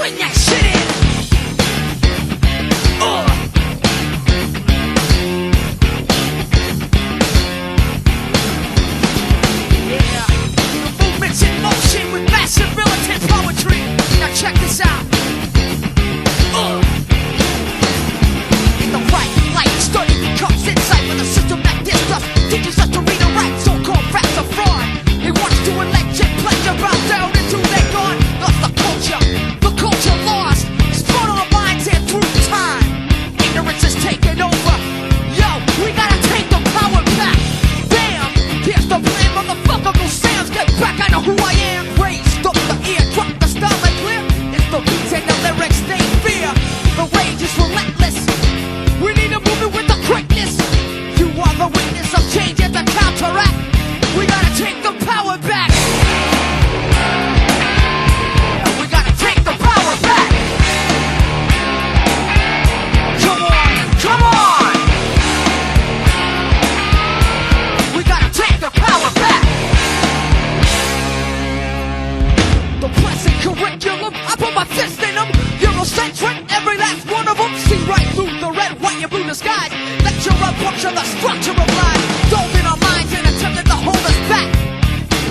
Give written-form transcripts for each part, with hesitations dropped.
bring that shit in. Yeah, the movement's in motion with massive militant poetry. Now check this out. The right light study becomes insight when the system that this stuff teaches us to read and write. So-called facts are fraud. He wants to electric pleasure bow down until they're gone. Lost the culture lost. Spun our minds here through time. Ignorance is taking over. Yo, we gotta take the power back. Bam! Here's the plan, motherfucker. No sounds, get back. I know who I am. Raised up the ear, drop the style and clear. It's the beats and the lyrics they fear. The rage is relentless. We need to move it with the quickness. You are the witness of change and the counteract. We gotta take the power back. Yeah, we gotta take the power back. Come on, come on. We gotta take the power back. The present curriculum, I put my fist in them. Eurocentric, every last one of them. See right through the red, white, and blue disguise. Lecture up, puncture the structure of life. Dove in our minds and attempted to hold us back.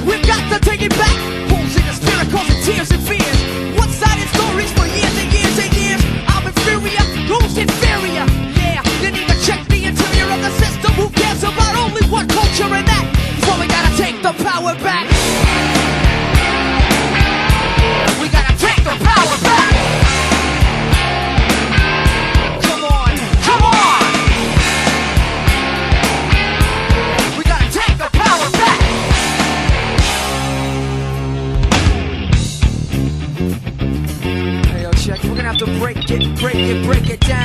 We've got to take it back. Holes in the spirit causing tears and fears. One-sided stories for years and years and years. I'm inferior, who's inferior? Yeah, you need to check the interior of the system. Who cares about only one culture and that? So we gotta take the power back. We gotta take the power back. Come on, come on. We gotta take the power back. Hey, yo, check. We're gonna have to break it down.